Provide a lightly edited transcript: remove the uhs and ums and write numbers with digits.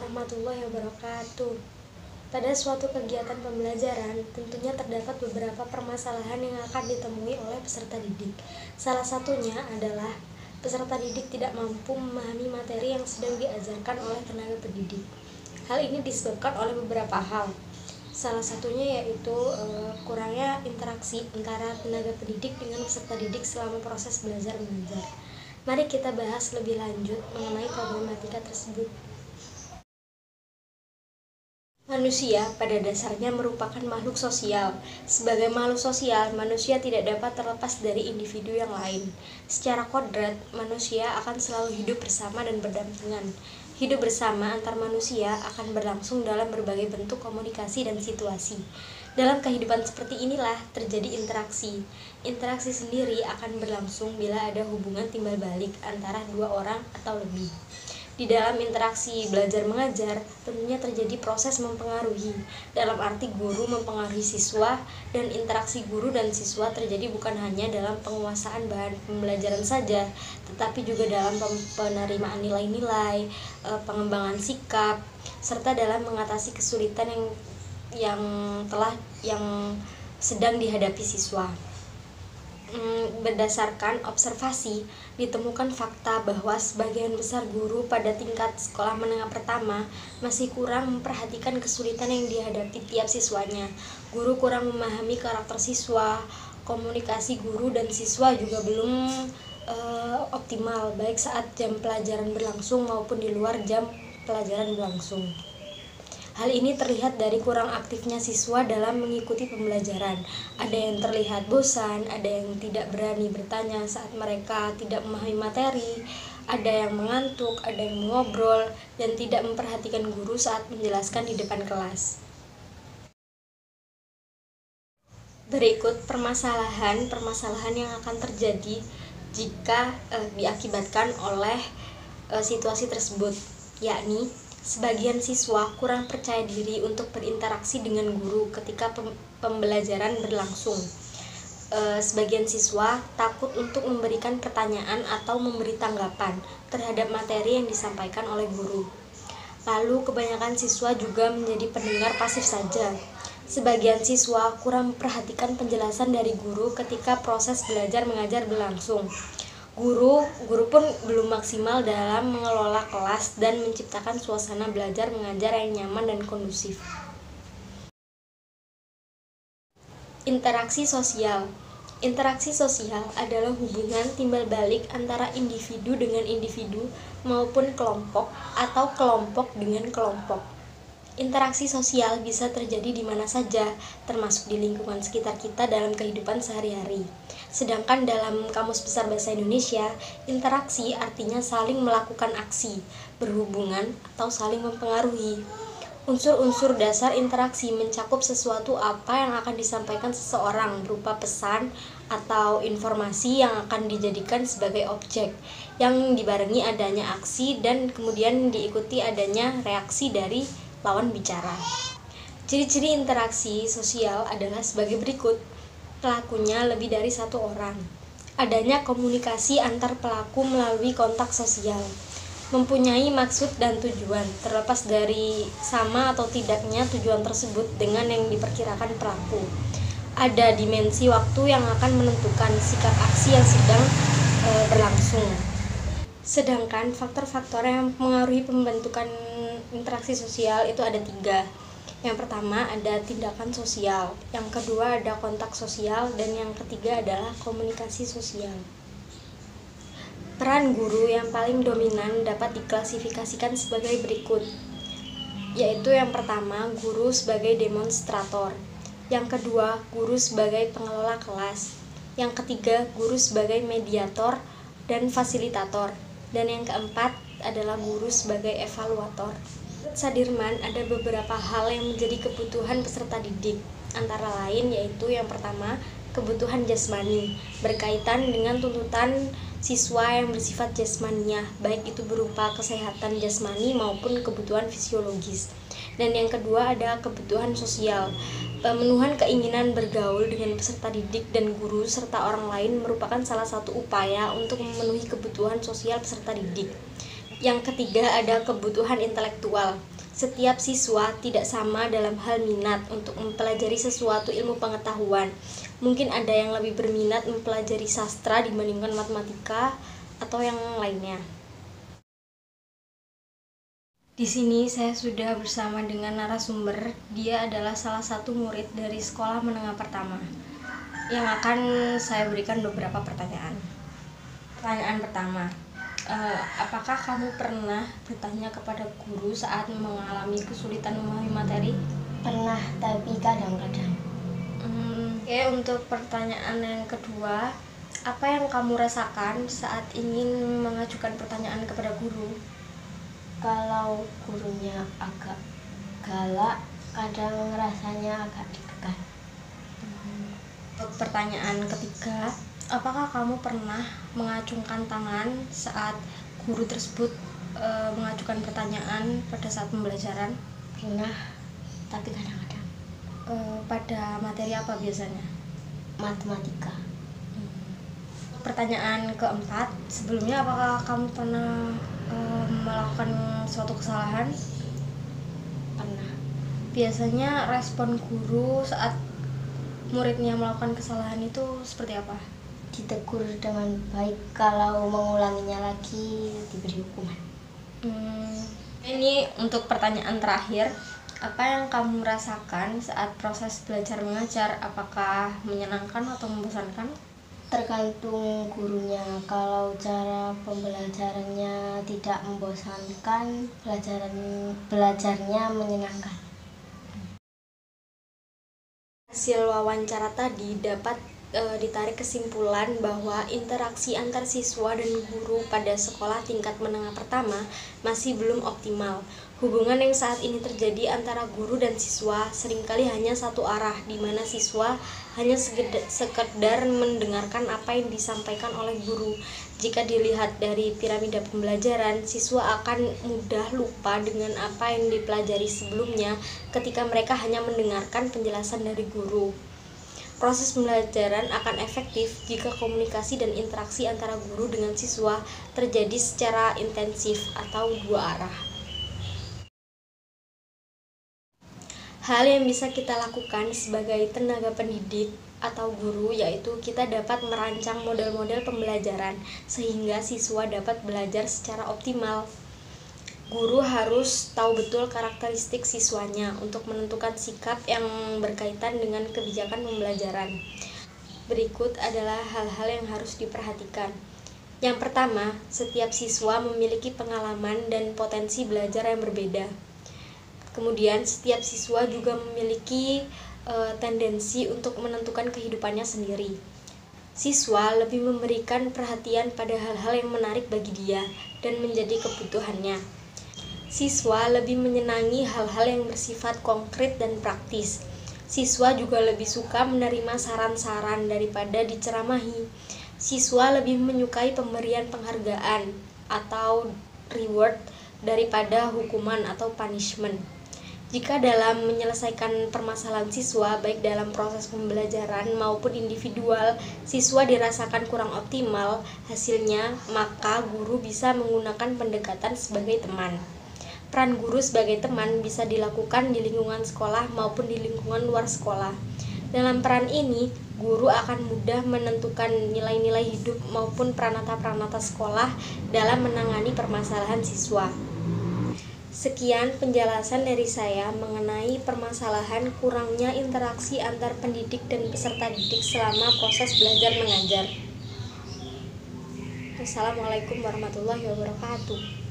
warahmatullahi wabarakatuh. Pada suatu kegiatan pembelajaran, tentunya terdapat beberapa permasalahan yang akan ditemui oleh peserta didik. Salah satunya adalah peserta didik tidak mampu memahami materi yang sedang diajarkan oleh tenaga pendidik. Hal ini disebabkan oleh beberapa hal. Salah satunya yaitu kurangnya interaksi antara tenaga pendidik dengan peserta didik selama proses belajar mengajar. Mari kita bahas lebih lanjut mengenai problematika tersebut. Manusia pada dasarnya merupakan makhluk sosial. Sebagai makhluk sosial, manusia tidak dapat terlepas dari individu yang lain. Secara kodrat, manusia akan selalu hidup bersama dan berdampingan. Hidup bersama antar manusia akan berlangsung dalam berbagai bentuk komunikasi dan situasi. Dalam kehidupan seperti inilah terjadi interaksi. Interaksi sendiri akan berlangsung bila ada hubungan timbal balik antara dua orang atau lebih. Di dalam interaksi belajar mengajar, tentunya terjadi proses mempengaruhi, dalam arti guru mempengaruhi siswa, dan interaksi guru dan siswa terjadi bukan hanya dalam penguasaan bahan pembelajaran saja, tetapi juga dalam penerimaan nilai-nilai, pengembangan sikap, serta dalam mengatasi kesulitan yang sedang dihadapi siswa. Berdasarkan observasi, ditemukan fakta bahwa sebagian besar guru pada tingkat sekolah menengah pertama masih kurang memperhatikan kesulitan yang dihadapi tiap siswanya. Guru kurang memahami karakter siswa, komunikasi guru dan siswa juga belum optimal, baik saat jam pelajaran berlangsung maupun di luar jam pelajaran berlangsung. Hal ini terlihat dari kurang aktifnya siswa dalam mengikuti pembelajaran. Ada yang terlihat bosan, ada yang tidak berani bertanya saat mereka tidak memahami materi, ada yang mengantuk, ada yang mengobrol, dan tidak memperhatikan guru saat menjelaskan di depan kelas. Berikut permasalahan yang akan terjadi jika diakibatkan oleh situasi tersebut, yakni sebagian siswa kurang percaya diri untuk berinteraksi dengan guru ketika pembelajaran berlangsung. Sebagian siswa takut untuk memberikan pertanyaan atau memberi tanggapan terhadap materi yang disampaikan oleh guru. Lalu kebanyakan siswa juga menjadi pendengar pasif saja. Sebagian siswa kurang memperhatikan penjelasan dari guru ketika proses belajar mengajar berlangsung. Guru pun belum maksimal dalam mengelola kelas dan menciptakan suasana belajar mengajar yang nyaman dan kondusif. Interaksi sosial. Interaksi sosial adalah hubungan timbal balik antara individu dengan individu maupun kelompok atau kelompok dengan kelompok. Interaksi sosial bisa terjadi di mana saja, termasuk di lingkungan sekitar kita dalam kehidupan sehari-hari. Sedangkan dalam Kamus Besar Bahasa Indonesia, interaksi artinya saling melakukan aksi, berhubungan, atau saling mempengaruhi. Unsur-unsur dasar interaksi mencakup sesuatu apa yang akan disampaikan seseorang berupa pesan atau informasi yang akan dijadikan sebagai objek, yang dibarengi adanya aksi dan kemudian diikuti adanya reaksi dari lawan bicara. Ciri-ciri interaksi sosial adalah sebagai berikut. Pelakunya lebih dari satu orang. Adanya komunikasi antar pelaku melalui kontak sosial. Mempunyai maksud dan tujuan, terlepas dari sama atau tidaknya tujuan tersebut dengan yang diperkirakan pelaku. Ada dimensi waktu yang akan menentukan sikap aksi yang sedang berlangsung. Sedangkan faktor-faktor yang mempengaruhi pembentukan interaksi sosial itu ada 3. Yang pertama ada tindakan sosial, yang kedua ada kontak sosial, dan yang ketiga adalah komunikasi sosial. Peran guru yang paling dominan dapat diklasifikasikan sebagai berikut, yaitu yang pertama guru sebagai demonstrator, yang kedua guru sebagai pengelola kelas, yang ketiga guru sebagai mediator dan fasilitator, dan yang keempat adalah guru sebagai evaluator. Sadirman, ada beberapa hal yang menjadi kebutuhan peserta didik, antara lain yaitu yang pertama, kebutuhan jasmani, berkaitan dengan tuntutan siswa yang bersifat jasmaniah, baik itu berupa kesehatan jasmani maupun kebutuhan fisiologis. Dan yang kedua ada kebutuhan sosial, pemenuhan keinginan bergaul dengan peserta didik dan guru serta orang lain merupakan salah satu upaya untuk memenuhi kebutuhan sosial peserta didik. Yang ketiga ada kebutuhan intelektual, Setiap siswa tidak sama dalam hal minat untuk mempelajari sesuatu ilmu pengetahuan. Mungkin ada yang lebih berminat mempelajari sastra dibandingkan matematika atau yang lainnya. Di sini saya sudah bersama dengan narasumber. Dia adalah salah satu murid dari sekolah menengah pertama yang akan saya berikan beberapa pertanyaan. Pertanyaan pertama, apakah kamu pernah bertanya kepada guru saat mengalami kesulitan memahami materi? Pernah, tapi kadang-kadang. Oke, untuk pertanyaan yang kedua, apa yang kamu rasakan saat ingin mengajukan pertanyaan kepada guru? Kalau gurunya agak galak, kadang rasanya agak deg-degan. Untuk pertanyaan ketiga, apakah kamu pernah mengacungkan tangan saat guru tersebut mengajukan pertanyaan pada saat pembelajaran? Pernah, tapi kadang-kadang. Pada materi apa biasanya? Matematika. Pertanyaan keempat, sebelumnya apakah kamu pernah melakukan suatu kesalahan? Pernah. Biasanya respon guru saat muridnya melakukan kesalahan itu seperti apa? Ditegur dengan baik, kalau mengulanginya lagi diberi hukuman. Ini untuk pertanyaan terakhir, apa yang kamu rasakan saat proses belajar mengajar? Apakah menyenangkan atau membosankan? Tergantung gurunya. Kalau cara pembelajarannya tidak membosankan, belajarnya menyenangkan. Hasil wawancara tadi dapat ditarik kesimpulan bahwa interaksi antar siswa dan guru pada sekolah tingkat menengah pertama masih belum optimal. Hubungan yang saat ini terjadi antara guru dan siswa seringkali hanya satu arah, di mana siswa hanya sekedar mendengarkan apa yang disampaikan oleh guru. Jika dilihat dari piramida pembelajaran, siswa akan mudah lupa dengan apa yang dipelajari sebelumnya ketika mereka hanya mendengarkan penjelasan dari guru. Proses pembelajaran akan efektif jika komunikasi dan interaksi antara guru dengan siswa terjadi secara intensif atau dua arah. Hal yang bisa kita lakukan sebagai tenaga pendidik atau guru yaitu kita dapat merancang model-model pembelajaran sehingga siswa dapat belajar secara optimal. Guru harus tahu betul karakteristik siswanya untuk menentukan sikap yang berkaitan dengan kebijakan pembelajaran. Berikut adalah hal-hal yang harus diperhatikan. Yang pertama, setiap siswa memiliki pengalaman dan potensi belajar yang berbeda. Kemudian, setiap siswa juga memiliki tendensi untuk menentukan kehidupannya sendiri. Siswa lebih memberikan perhatian pada hal-hal yang menarik bagi dia dan menjadi kebutuhannya. Siswa lebih menyenangi hal-hal yang bersifat konkret dan praktis. Siswa juga lebih suka menerima saran-saran daripada diceramahi. Siswa lebih menyukai pemberian penghargaan atau reward daripada hukuman atau punishment. Jika dalam menyelesaikan permasalahan siswa, baik dalam proses pembelajaran maupun individual, siswa dirasakan kurang optimal hasilnya, maka guru bisa menggunakan pendekatan sebagai teman. Peran guru sebagai teman bisa dilakukan di lingkungan sekolah maupun di lingkungan luar sekolah. Dalam peran ini, guru akan mudah menentukan nilai-nilai hidup maupun pranata-pranata sekolah dalam menangani permasalahan siswa. Sekian penjelasan dari saya mengenai permasalahan kurangnya interaksi antar pendidik dan peserta didik selama proses belajar mengajar. Assalamualaikum warahmatullahi wabarakatuh.